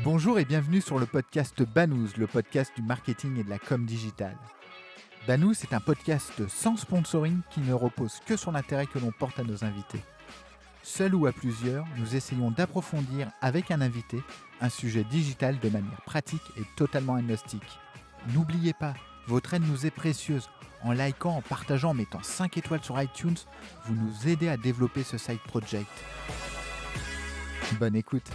Bonjour et bienvenue sur le podcast Banous, le podcast du marketing et de la com digitale. Banous est un podcast sans sponsoring qui ne repose que sur l'intérêt que l'on porte à nos invités. Seul ou à plusieurs, nous essayons d'approfondir avec un invité un sujet digital de manière pratique et totalement agnostique. N'oubliez pas, votre aide nous est précieuse. En likant, en partageant, en mettant 5 étoiles sur iTunes, vous nous aidez à développer ce side project. Bonne écoute.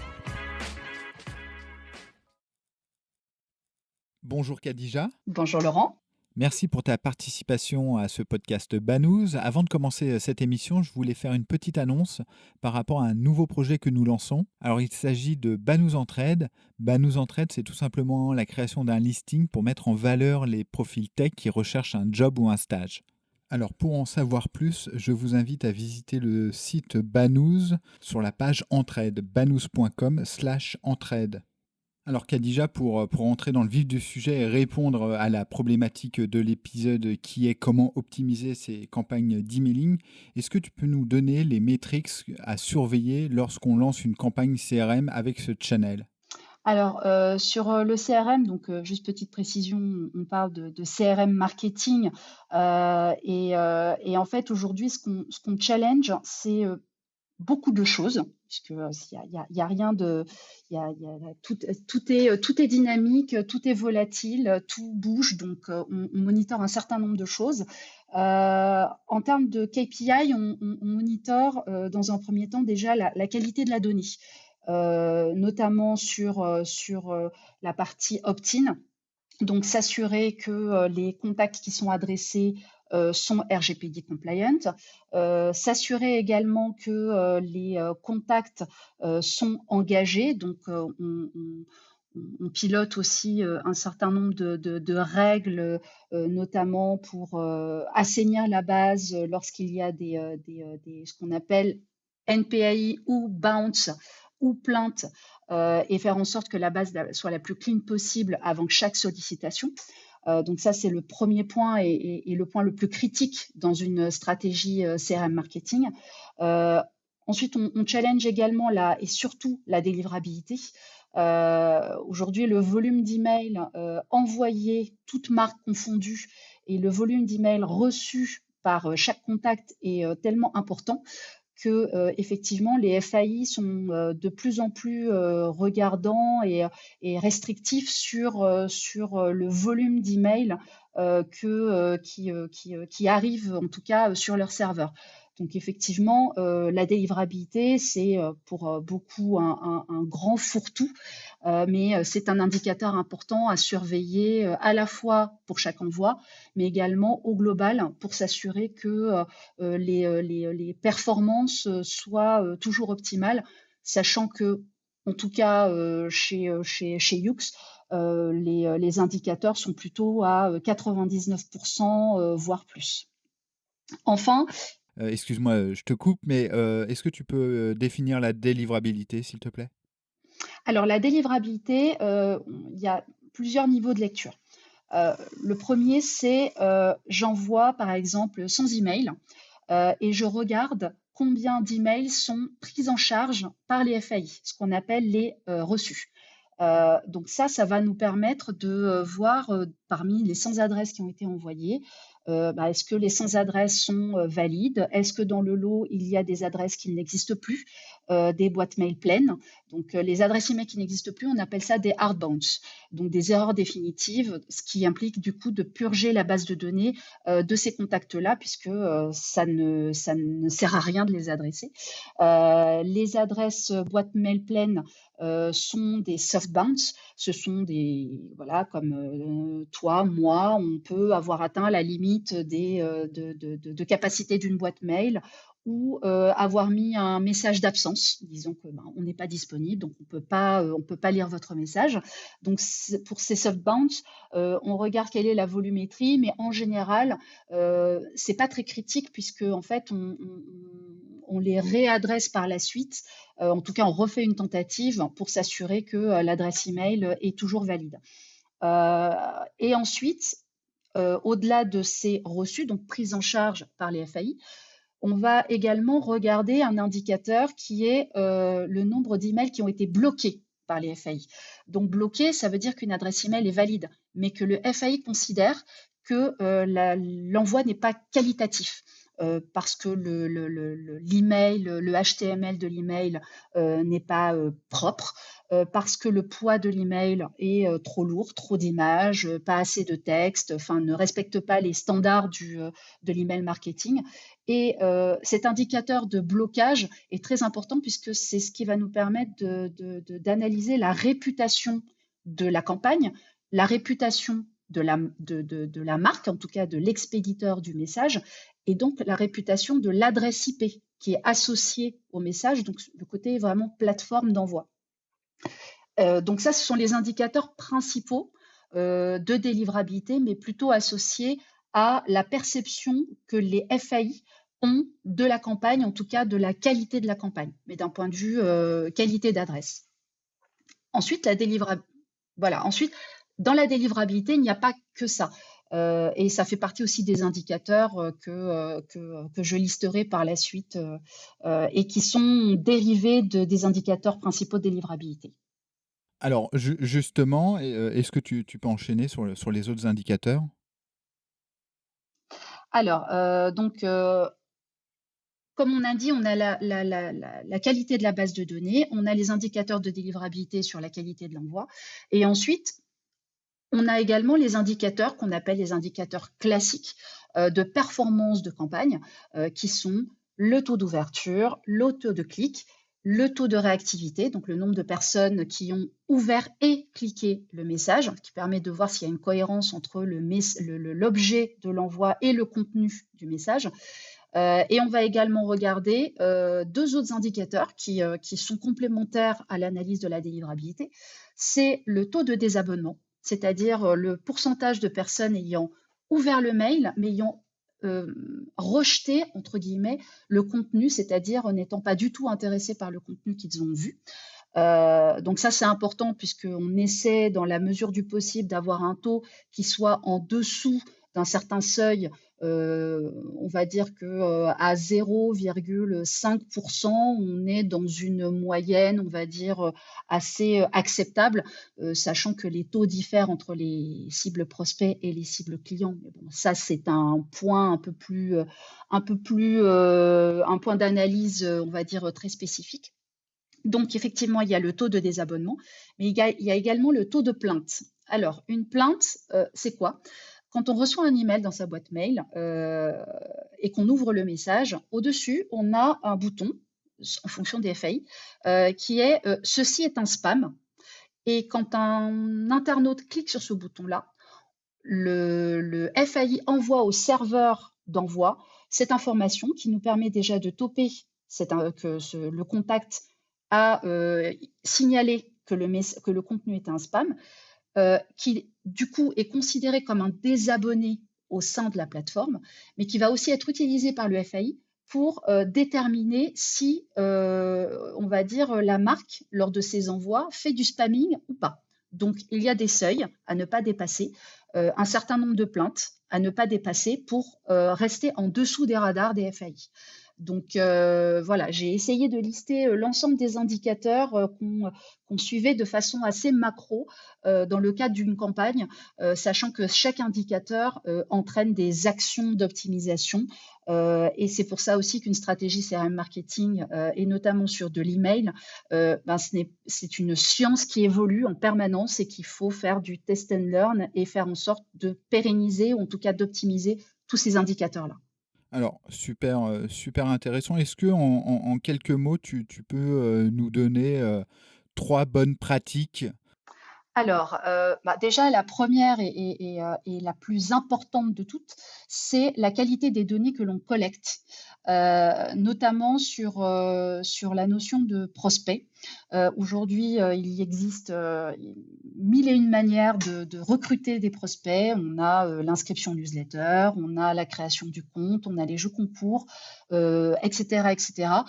Bonjour Khadija. Bonjour Laurent. Merci pour ta participation à ce podcast Banous. Avant de commencer cette émission, je voulais faire une petite annonce par rapport à un nouveau projet que nous lançons. Alors, il s'agit de Banous Entraide. Banous Entraide, c'est tout simplement la création d'un listing pour mettre en valeur les profils tech qui recherchent un job ou un stage. Alors, pour en savoir plus, je vous invite à visiter le site Banous sur la page Entraide, banous.com/entraide. Alors Khadija, pour entrer dans le vif du sujet et répondre à la problématique de l'épisode qui est comment optimiser ses campagnes d'emailing, est-ce que tu peux nous donner les métriques à surveiller lorsqu'on lance une campagne CRM avec ce channel ? Alors, sur le CRM, donc juste petite précision, on parle de CRM marketing et en fait aujourd'hui ce qu'on challenge, c'est beaucoup de choses, puisque il y a rien de, tout est dynamique, tout est volatile, tout bouge, donc on monitore un certain nombre de choses. En termes de KPI, on monitore dans un premier temps déjà la qualité de la donnée, notamment sur la partie opt-in. Donc, s'assurer que les contacts qui sont adressés sont RGPD compliant, s'assurer également que les contacts sont engagés. Donc, on pilote aussi un certain nombre de règles, notamment pour assainir la base lorsqu'il y a ce qu'on appelle NPAI ou bounce ou plainte, et faire en sorte que la base soit la plus clean possible avant chaque sollicitation. Donc ça, c'est le premier point et le point le plus critique dans une stratégie CRM marketing. Ensuite, on challenge également et surtout la délivrabilité. Aujourd'hui, le volume d'emails envoyés, toutes marques confondues, et le volume d'emails reçus par chaque contact est tellement important que effectivement les FAI sont de plus en plus regardants et restrictifs sur le volume d'emails qui arrivent en tout cas sur leur serveur. Donc effectivement, la délivrabilité, c'est pour beaucoup un grand fourre-tout, mais c'est un indicateur important à surveiller à la fois pour chaque envoi, mais également au global pour s'assurer que les performances soient toujours optimales, sachant que, en tout cas chez Yoox, les indicateurs sont plutôt à 99%, voire plus. Enfin, excuse-moi, je te coupe, mais est-ce que tu peux définir la délivrabilité, s'il te plaît ? Alors, la délivrabilité, il y a plusieurs niveaux de lecture. Le premier, c'est j'envoie par exemple 100 emails et je regarde combien d'emails sont pris en charge par les FAI, ce qu'on appelle les reçus. Donc ça va nous permettre de voir parmi les 100 adresses qui ont été envoyées, est-ce que les 100 adresses sont valides? Est-ce que dans le lot, il y a des adresses qui n'existent plus, des boîtes mail pleines? Donc, les adresses email qui n'existent plus, on appelle ça des hard bounce, donc des erreurs définitives, ce qui implique du coup de purger la base de données de ces contacts-là, puisque ça ne sert à rien de les adresser. Les adresses boîte mail pleines sont des soft bounce. Ce sont comme toi, moi, on peut avoir atteint la limite de capacité d'une boîte mail ou avoir mis un message d'absence, disons que on n'est pas disponible, donc on peut pas lire votre message. Donc pour ces soft bounce, on regarde quelle est la volumétrie, mais en général, c'est pas très critique puisque en fait on les réadresse par la suite. En tout cas, on refait une tentative pour s'assurer que l'adresse email est toujours valide. Et ensuite, au-delà de ces reçus, donc prise en charge par les FAI, on va également regarder un indicateur qui est le nombre d'emails qui ont été bloqués par les FAI. Donc bloqué, ça veut dire qu'une adresse email est valide, mais que le FAI considère que l'envoi n'est pas qualitatif. Parce que l'email, le HTML de l'email n'est pas propre, parce que le poids de l'email est trop lourd, trop d'images, pas assez de texte, enfin ne respecte pas les standards de l'email marketing. Et cet indicateur de blocage est très important puisque c'est ce qui va nous permettre d'analyser la réputation de la campagne, la réputation de la marque, en tout cas de l'expéditeur du message, et donc la réputation de l'adresse IP qui est associée au message, donc le côté vraiment plateforme d'envoi. Donc ça, ce sont les indicateurs principaux de délivrabilité, mais plutôt associés à la perception que les FAI ont de la campagne, en tout cas de la qualité de la campagne, mais d'un point de vue qualité d'adresse. Ensuite, Ensuite, dans la délivrabilité, il n'y a pas que ça. Et ça fait partie aussi des indicateurs que je listerai par la suite et qui sont dérivés des indicateurs principaux de délivrabilité. Alors, justement, est-ce que tu peux enchaîner sur les autres indicateurs? Alors, comme on a dit, on a la qualité de la base de données, on a les indicateurs de délivrabilité sur la qualité de l'envoi, et ensuite, on a également les indicateurs qu'on appelle les indicateurs classiques de performance de campagne, qui sont le taux d'ouverture, le taux de clic, le taux de réactivité, donc le nombre de personnes qui ont ouvert et cliqué le message, qui permet de voir s'il y a une cohérence entre l'objet de l'envoi et le contenu du message. Et on va également regarder deux autres indicateurs qui sont complémentaires à l'analyse de la délivrabilité. C'est le taux de désabonnement, c'est-à-dire le pourcentage de personnes ayant ouvert le mail, mais ayant rejeté, entre guillemets, le contenu, c'est-à-dire n'étant pas du tout intéressés par le contenu qu'ils ont vu. Donc ça, c'est important puisqu'on essaie, dans la mesure du possible, d'avoir un taux qui soit en dessous d'un certain seuil. On va dire qu'à 0,5%, on est dans une moyenne, on va dire, assez acceptable, sachant que les taux diffèrent entre les cibles prospects et les cibles clients. Mais bon, ça, c'est un point un point d'analyse, on va dire, très spécifique. Donc, effectivement, il y a le taux de désabonnement, mais il y a également le taux de plainte. Alors, une plainte, c'est quoi? Quand on reçoit un email dans sa boîte mail et qu'on ouvre le message, au-dessus, on a un bouton, en fonction des FAI, qui est « Ceci est un spam ». Et quand un internaute clique sur ce bouton-là, le FAI envoie au serveur d'envoi cette information qui nous permet déjà de toper le contact a signalé que le contenu est un spam, qui du coup est considéré comme un désabonné au sein de la plateforme, mais qui va aussi être utilisé par le FAI pour déterminer si, on va dire, la marque, lors de ses envois, fait du spamming ou pas. Donc, il y a des seuils à ne pas dépasser, un certain nombre de plaintes à ne pas dépasser pour rester en dessous des radars des FAI. Donc voilà, j'ai essayé de lister l'ensemble des indicateurs qu'on suivait de façon assez macro dans le cadre d'une campagne, sachant que chaque indicateur entraîne des actions d'optimisation. Et c'est pour ça aussi qu'une stratégie CRM marketing, et notamment sur de l'email, c'est une science qui évolue en permanence et qu'il faut faire du test and learn et faire en sorte de pérenniser, ou en tout cas d'optimiser tous ces indicateurs-là. Alors, super intéressant. Est-ce que en quelques mots, tu peux nous donner 3 bonnes pratiques? Alors, déjà la première et la plus importante de toutes, c'est la qualité des données que l'on collecte, notamment sur la notion de prospect. Aujourd'hui, il existe, 1000 et une manières de recruter des prospects. On a, l'inscription newsletter, on a la création du compte, on a les jeux concours, et cetera, et cetera.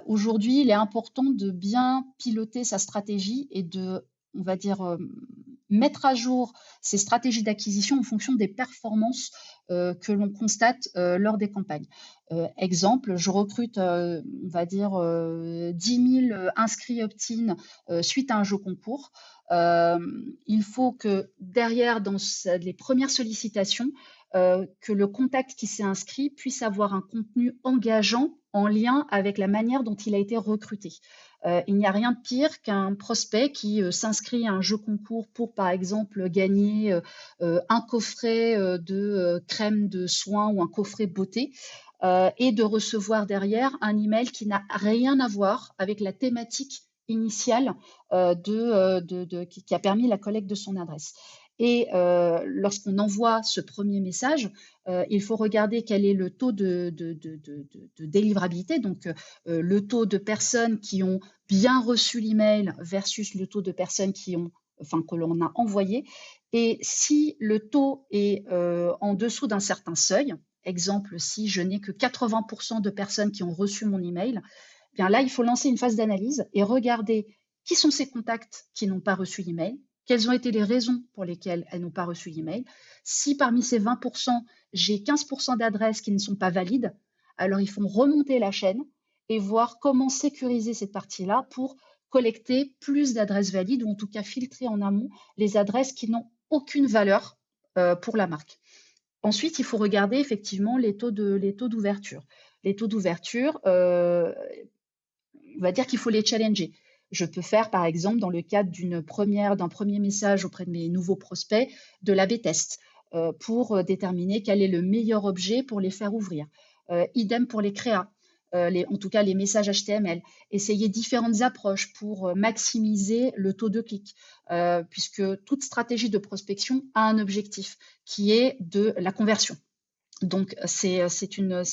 Aujourd'hui, il est important de bien piloter sa stratégie et on va dire, mettre à jour ces stratégies d'acquisition en fonction des performances que l'on constate lors des campagnes. Exemple, je recrute, on va dire, 10 000 inscrits opt-in suite à un jeu concours. Il faut que derrière, dans les premières sollicitations, que le contact qui s'est inscrit puisse avoir un contenu engageant en lien avec la manière dont il a été recruté. Il n'y a rien de pire qu'un prospect qui s'inscrit à un jeu concours pour, par exemple, gagner un coffret de crème de soin ou un coffret beauté, et de recevoir derrière un email qui n'a rien à voir avec la thématique initiale qui a permis la collecte de son adresse. Et lorsqu'on envoie ce premier message, il faut regarder quel est le taux de délivrabilité, donc le taux de personnes qui ont bien reçu l'email versus le taux de personnes que l'on a envoyé. Et si le taux est en dessous d'un certain seuil, exemple, si je n'ai que 80% de personnes qui ont reçu mon email, bien là, il faut lancer une phase d'analyse et regarder qui sont ces contacts qui n'ont pas reçu l'email, quelles ont été les raisons pour lesquelles elles n'ont pas reçu l'email. Si parmi ces 20%, j'ai 15% d'adresses qui ne sont pas valides, alors il faut remonter la chaîne et voir comment sécuriser cette partie-là pour collecter plus d'adresses valides ou en tout cas filtrer en amont les adresses qui n'ont aucune valeur pour la marque. Ensuite, il faut regarder effectivement les taux d'ouverture. Les taux d'ouverture, on va dire qu'il faut les challenger. Je peux faire, par exemple, dans le cadre d'un premier message auprès de mes nouveaux prospects, de l'A/B test pour déterminer quel est le meilleur objet pour les faire ouvrir. Idem pour les créas, en tout cas les messages HTML. Essayer différentes approches pour maximiser le taux de clic, puisque toute stratégie de prospection a un objectif qui est de la conversion. Donc, c'est une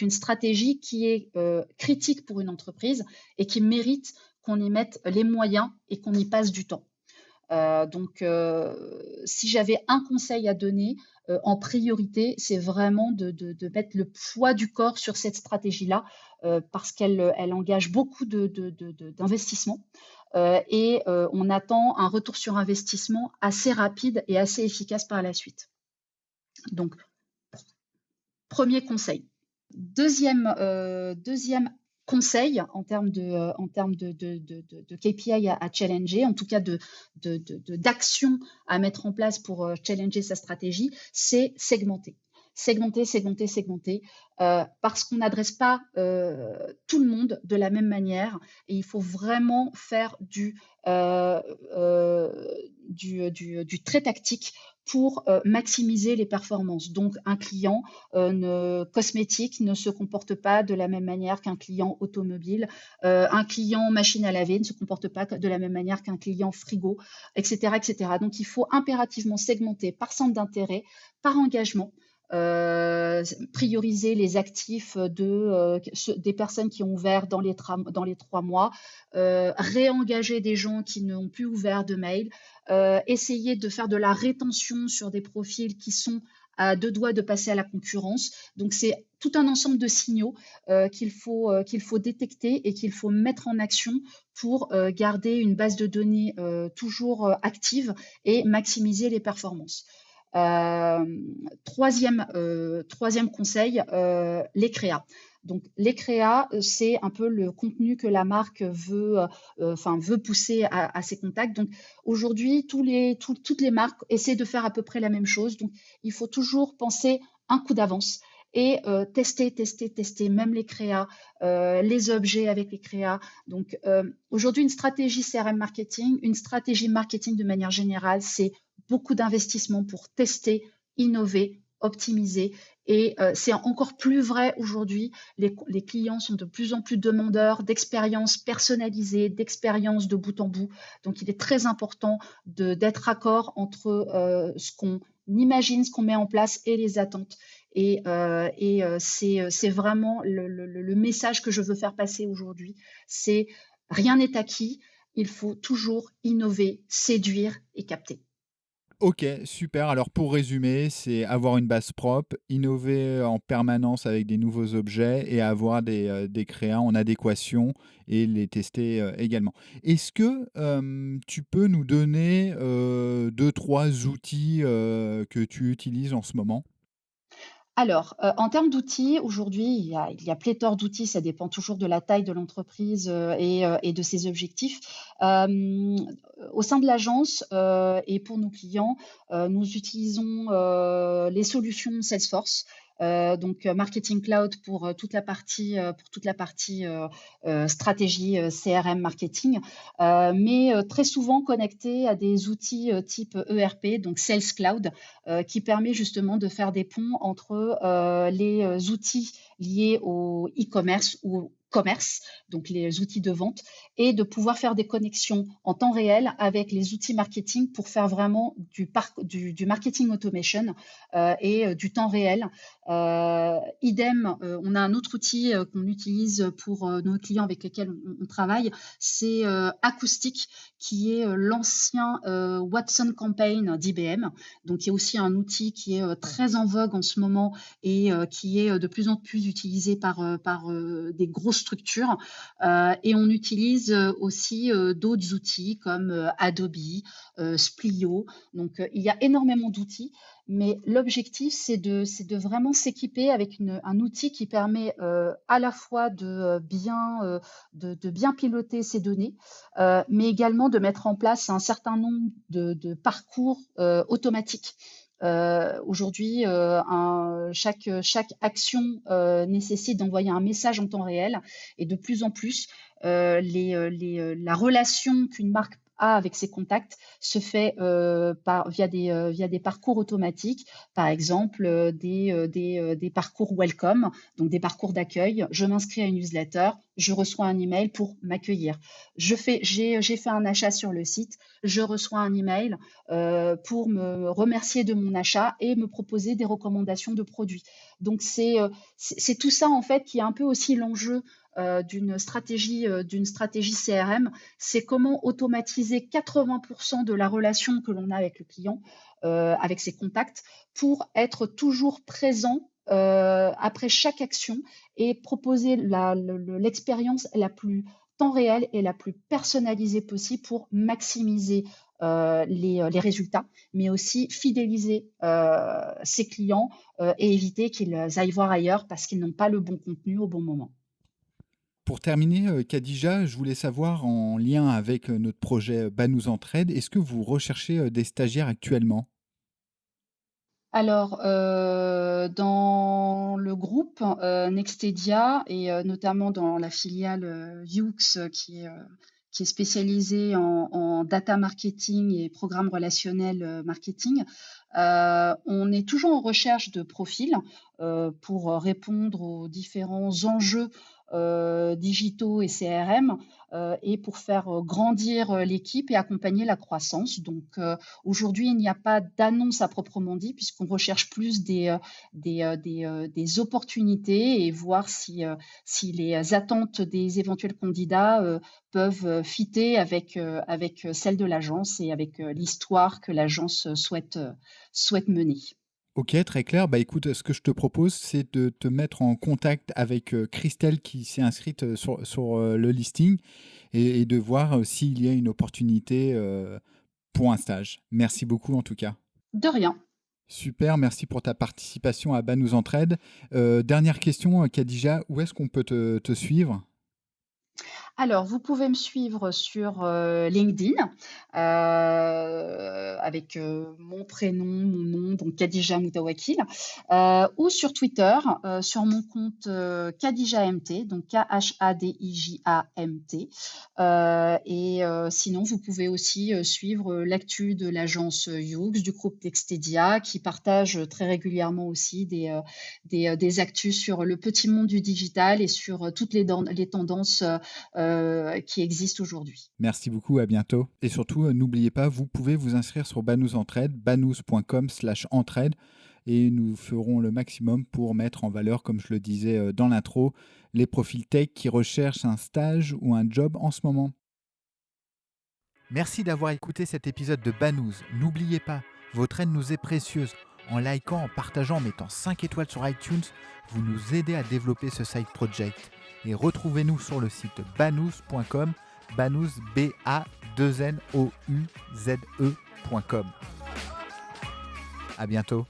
stratégie qui est critique pour une entreprise et qui mérite qu'on y mette les moyens et qu'on y passe du temps. Donc, si j'avais un conseil à donner en priorité, c'est vraiment de mettre le poids du corps sur cette stratégie-là parce qu'elle engage beaucoup d'investissement et on attend un retour sur investissement assez rapide et assez efficace par la suite. Donc, premier conseil. Deuxième conseil en termes de KPI à challenger, en tout cas d'action à mettre en place pour challenger sa stratégie, c'est segmenter. Segmenter, parce qu'on n'adresse pas tout le monde de la même manière et il faut vraiment faire du très tactique pour maximiser les performances. Donc, un client cosmétique ne se comporte pas de la même manière qu'un client automobile. Un client machine à laver ne se comporte pas de la même manière qu'un client frigo, etc., etc. Donc, il faut impérativement segmenter par centre d'intérêt, par engagement. Prioriser les actifs des personnes qui ont ouvert dans les 3 mois, réengager des gens qui n'ont plus ouvert de mail, essayer de faire de la rétention sur des profils qui sont à 2 doigts de passer à la concurrence. Donc, c'est tout un ensemble de signaux qu'il faut détecter et qu'il faut mettre en action pour garder une base de données toujours active et maximiser les performances. Troisième conseil, les créas. Donc, les créas, c'est un peu le contenu que la marque veut pousser à ses contacts. Donc, aujourd'hui, toutes les marques essaient de faire à peu près la même chose. Donc, il faut toujours penser un coup d'avance et tester, même les créas, les objets avec les créas. Donc, aujourd'hui, une stratégie CRM marketing, une stratégie marketing de manière générale, c'est beaucoup d'investissements pour tester, innover, optimiser. Et c'est encore plus vrai aujourd'hui. Les clients sont de plus en plus demandeurs d'expériences personnalisées, d'expériences de bout en bout. Donc, il est très important d'être raccord entre ce qu'on imagine, ce qu'on met en place et les attentes. Et c'est vraiment le message que je veux faire passer aujourd'hui. C'est rien n'est acquis. Il faut toujours innover, séduire et capter. Ok, super. Alors pour résumer, c'est avoir une base propre, innover en permanence avec des nouveaux objets et avoir des créas en adéquation et les tester également. Est-ce que tu peux nous donner 2, 3 outils que tu utilises en ce moment? Alors, en termes d'outils, aujourd'hui, il y a pléthore d'outils, ça dépend toujours de la taille de l'entreprise, et de ses objectifs. Au sein de l'agence, et pour nos clients, nous utilisons, les solutions Salesforce, donc Marketing Cloud pour toute la partie, stratégie, CRM marketing, mais très souvent connecté à des outils, type ERP, donc Sales Cloud, qui permet justement de faire des ponts entre les outils liés au e-commerce ou au commerce, donc les outils de vente, et de pouvoir faire des connexions en temps réel avec les outils marketing pour faire vraiment du marketing automation, et du temps réel. Idem, on a un autre outil qu'on utilise pour nos clients avec lesquels on travaille, c'est Acoustic, qui est l'ancien Watson Campaign d'IBM. Donc, il y a aussi un outil qui est très en vogue en ce moment et qui est de plus en plus utilisé par des grosses structures. Et on utilise aussi d'autres outils comme Adobe, Splio. Donc, il y a énormément d'outils, mais l'objectif, c'est de vraiment s'équiper avec un outil qui permet à la fois de bien piloter ses données, mais également de mettre en place un certain nombre de parcours automatiques. Aujourd'hui, chaque action nécessite d'envoyer un message en temps réel, et de plus en plus, la relation qu'une marque a avec ses contacts se fait via des parcours automatiques, par exemple des parcours welcome, donc des parcours d'accueil. Je m'inscris à une newsletter, je reçois un email pour m'accueillir. J'ai fait un achat sur le site, je reçois un email pour me remercier de mon achat et me proposer des recommandations de produits. Donc c'est tout ça en fait qui est un peu aussi l'enjeu d'une stratégie CRM, c'est comment automatiser 80% de la relation que l'on a avec le client, avec ses contacts, pour être toujours présent après chaque action et proposer l'expérience la plus temps réel et la plus personnalisée possible pour maximiser les résultats, mais aussi fidéliser ses clients et éviter qu'ils aillent voir ailleurs parce qu'ils n'ont pas le bon contenu au bon moment. Pour terminer, Khadija, je voulais savoir, en lien avec notre projet Banous Entraide, est-ce que vous recherchez des stagiaires actuellement? Alors, dans le groupe, Nextedia et notamment dans la filiale, Yoox, qui est spécialisée en data marketing et programme relationnel, marketing, on est toujours en recherche de profils, pour répondre aux différents enjeux, digitaux et CRM, et pour faire, grandir, l'équipe et accompagner la croissance. Donc, aujourd'hui, il n'y a pas d'annonce à proprement dit, puisqu'on recherche plus des opportunités et voir si les attentes des éventuels candidats peuvent fitter avec celles de l'agence et avec l'histoire que l'agence souhaite mener. Ok, très clair. Bah écoute, ce que je te propose, c'est de te mettre en contact avec Christelle qui s'est inscrite sur le listing et de voir s'il y a une opportunité pour un stage. Merci beaucoup en tout cas. De rien. Super, merci pour ta participation à Banous Entraide. Dernière question, Khadija, où est-ce qu'on peut te suivre? Alors, vous pouvez me suivre sur LinkedIn avec mon prénom, mon nom, donc Khadija Moutawakil, ou sur Twitter sur mon compte Khadija MT, donc KHADIJAMT. Et sinon, vous pouvez aussi suivre l'actu de l'agence Yoox, du groupe Textedia, qui partage très régulièrement aussi des actus sur le petit monde du digital et sur toutes les tendances qui existent aujourd'hui. Merci beaucoup, à bientôt. Et surtout, n'oubliez pas, vous pouvez vous inscrire sur Banous Entraide, banous.com/entraide, et nous ferons le maximum pour mettre en valeur, comme je le disais dans l'intro, les profils tech qui recherchent un stage ou un job en ce moment. Merci d'avoir écouté cet épisode de Banous. N'oubliez pas, votre aide nous est précieuse. En likant, en partageant, en mettant 5 étoiles sur iTunes, vous nous aidez à développer ce side project. Et retrouvez-nous sur le site banous.com, banous, B-A-2-N-O-U-Z-E.com. À bientôt.